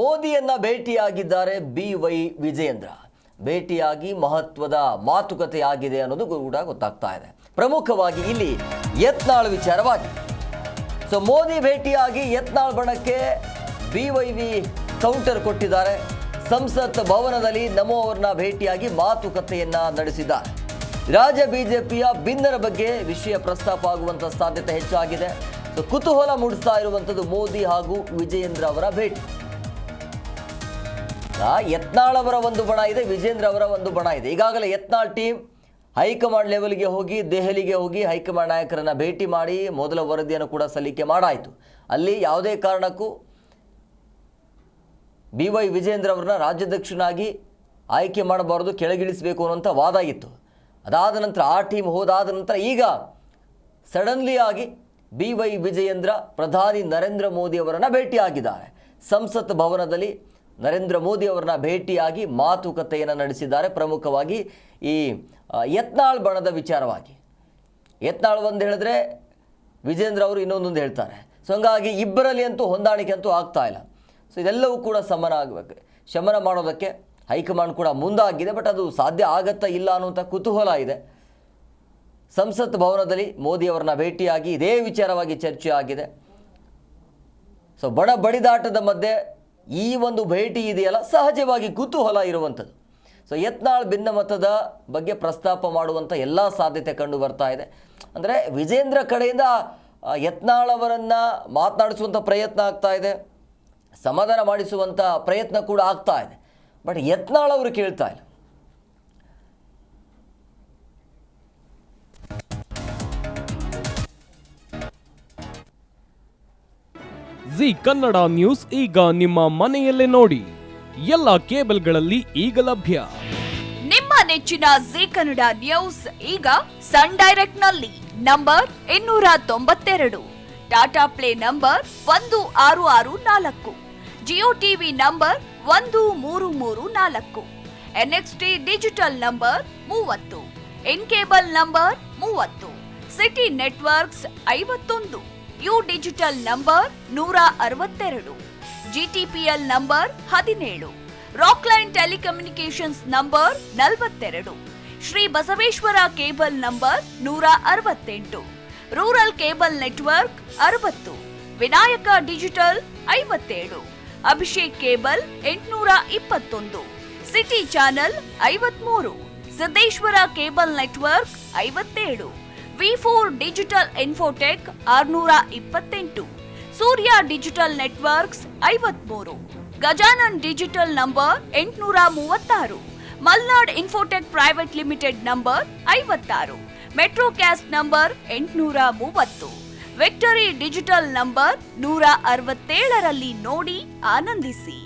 ಮೋದಿಯನ್ನ ಭೇಟಿಯಾಗಿದ್ದಾರೆ BY Vijayendra. ಭೇಟಿಯಾಗಿ ಮಹತ್ವದ ಮಾತುಕತೆ ಆಗಿದೆ ಅನ್ನೋದು ಕೂಡ ಗೊತ್ತಾಗ್ತಾ ಇದೆ. ಪ್ರಮುಖವಾಗಿ ಇಲ್ಲಿ ಯತ್ನಾಳ್ ವಿಚಾರವಾಗಿ. ಸೊ ಮೋದಿ ಭೇಟಿಯಾಗಿ ಯತ್ನಾಳ್ ಬಣಕ್ಕೆ BYV ಕೌಂಟರ್ ಕೊಟ್ಟಿದ್ದಾರೆ. ಸಂಸತ್ ಭವನದಲ್ಲಿ ನಮೋ ಅವರನ್ನ ಭೇಟಿಯಾಗಿ ಮಾತುಕತೆಯನ್ನ ನಡೆಸಿದ್ದಾರೆ. ರಾಜ್ಯ ಬಿಜೆಪಿಯ ಭಿನ್ನರ ಬಗ್ಗೆ ವಿಷಯ ಪ್ರಸ್ತಾಪ ಆಗುವಂಥ ಸಾಧ್ಯತೆ ಹೆಚ್ಚಾಗಿದೆ. ಸೊ ಕುತೂಹಲ ಮೂಡಿಸ್ತಾ ಇರುವಂಥದ್ದು ಮೋದಿ ಹಾಗೂ ವಿಜಯೇಂದ್ರ ಅವರ ಭೇಟಿ. ಯತ್ನಾಳ್ ಅವರ ಒಂದು ಬಣ ಇದೆ, ವಿಜಯೇಂದ್ರ ಅವರ ಒಂದು ಬಣ ಇದೆ. ಈಗಾಗಲೇ ಯತ್ನಾಳ್ ಟೀಮ್ ಹೈಕಮಾಂಡ್ ಲೆವೆಲ್ಗೆ ಹೋಗಿ ದೆಹಲಿಗೆ ಹೋಗಿ ಹೈಕಮಾಂಡ್ ನಾಯಕರನ್ನ ಭೇಟಿ ಮಾಡಿ ಮೊದಲ ವರದಿಯನ್ನು ಕೂಡ ಸಲ್ಲಿಕೆ ಮಾಡಾಯಿತು. ಅಲ್ಲಿ ಯಾವುದೇ ಕಾರಣಕ್ಕೂ BY ವಿಜಯೇಂದ್ರ ಅವರನ್ನ ರಾಜ್ಯಾಧ್ಯಕ್ಷನಾಗಿ ಆಯ್ಕೆ ಮಾಡಬಾರ್ದು, ಕೆಳಗಿಳಿಸಬೇಕು ಅನ್ನುವಂಥ ವಾದ ಇತ್ತು. ಅದಾದ ನಂತರ ಆ ಟೀಮ್ ಹೋದಾದ ನಂತರ ಈಗ ಸಡನ್ಲಿ ಆಗಿ BY ವಿಜಯೇಂದ್ರ ಪ್ರಧಾನಿ ನರೇಂದ್ರ ಮೋದಿ ಅವರನ್ನು ಭೇಟಿಯಾಗಿದ್ದಾರೆ. ಸಂಸತ್ ಭವನದಲ್ಲಿ ನರೇಂದ್ರ ಮೋದಿ ಅವರನ್ನ ಭೇಟಿಯಾಗಿ ಮಾತುಕತೆಯನ್ನು ನಡೆಸಿದ್ದಾರೆ. ಪ್ರಮುಖವಾಗಿ ಈ ಯತ್ನಾಳ್ ಬಣದ ವಿಚಾರವಾಗಿ. ಯತ್ನಾಳ್ ಒಂದು ಹೇಳಿದ್ರೆ ವಿಜೇಂದ್ರ ಅವರು ಇನ್ನೊಂದೊಂದು ಹೇಳ್ತಾರೆ. ಸೊ ಹಂಗಾಗಿ ಇಬ್ಬರಲ್ಲಿ ಅಂತೂ ಹೊಂದಾಣಿಕೆ ಅಂತೂ ಆಗ್ತಾ ಇಲ್ಲ. ಸೊ ಇದೆಲ್ಲವೂ ಕೂಡ ಶಮನ ಮಾಡೋದಕ್ಕೆ ಹೈಕಮಾಂಡ್ ಕೂಡ ಮುಂದಾಗಿದೆ. ಬಟ್ ಅದು ಸಾಧ್ಯ ಆಗತ್ತಾ ಇಲ್ಲ ಅನ್ನುವಂಥ ಕುತೂಹಲ ಇದೆ. ಸಂಸತ್ ಭವನದಲ್ಲಿ ಮೋದಿ ಅವರನ್ನ ಭೇಟಿಯಾಗಿ ಇದೇ ವಿಚಾರವಾಗಿ ಚರ್ಚೆ ಆಗಿದೆ. ಸೊ ಬಣ ಬಡಿದಾಟದ ಮಧ್ಯೆ ಈ ಒಂದು ಭೇಟಿ ಇದೆಯಲ್ಲ, ಸಹಜವಾಗಿ ಕುತೂಹಲ ಇರುವಂಥದ್ದು. ಸೊ ಯತ್ನಾಳ್ ಭಿನ್ನಮತದ ಬಗ್ಗೆ ಪ್ರಸ್ತಾಪ ಮಾಡುವಂಥ ಎಲ್ಲ ಸಾಧ್ಯತೆ ಕಂಡು ಬರ್ತಾ ಇದೆ. ಅಂದರೆ ವಿಜೇಂದ್ರ ಕಡೆಯಿಂದ ಯತ್ನಾಳ್ ಅವರನ್ನು ಮಾತನಾಡಿಸುವಂಥ ಪ್ರಯತ್ನ ಆಗ್ತಾ ಇದೆ, ಸಮಾಧಾನ ಮಾಡಿಸುವಂಥ ಪ್ರಯತ್ನ ಕೂಡ ಆಗ್ತಾ ಇದೆ. ಬಟ್ ಯತ್ನಾಳ್ ಅವರು ಕೇಳ್ತಾ ಇಲ್ಲ. ಜಿ ಕನ್ನಡ ನ್ಯೂಸ್ ಈಗ ನಿಮ್ಮ ಮನೆಯಲ್ಲೇ ನೋಡಿ. ಎಲ್ಲ ಕೇಬಲ್ಗಳಲ್ಲಿ ಈಗ ಲಭ್ಯ. ನಿಮ್ಮ ನೆಚ್ಚಿನ ಜಿ ಕನ್ನಡ ನ್ಯೂಸ್ ಈಗ ಸನ್ ಡೈರೆಕ್ಟ್ ನಲ್ಲಿ number 292, Tata play number 1664, Jio TV number 1334, NXT digital number 30, in cable number 30, city networks 51, U digital number 162, GTPL number 17, Rockline telecommunications number 42, Shri Basaveshwara cable number 168, rural cable network 60, Vinayaka digital 57, Abhishek cable 821, city channel 53, Siddeshwara cable network 57, V4 digital Infotech 628, Surya digital networks 53, Gajanan digital number 836, Malnad Infotech Private Limited number 56, Metrocast number 830, Victory Digital number 167ರಲ್ಲಿ ನೋಡಿ ಆನಂದಿಸಿ.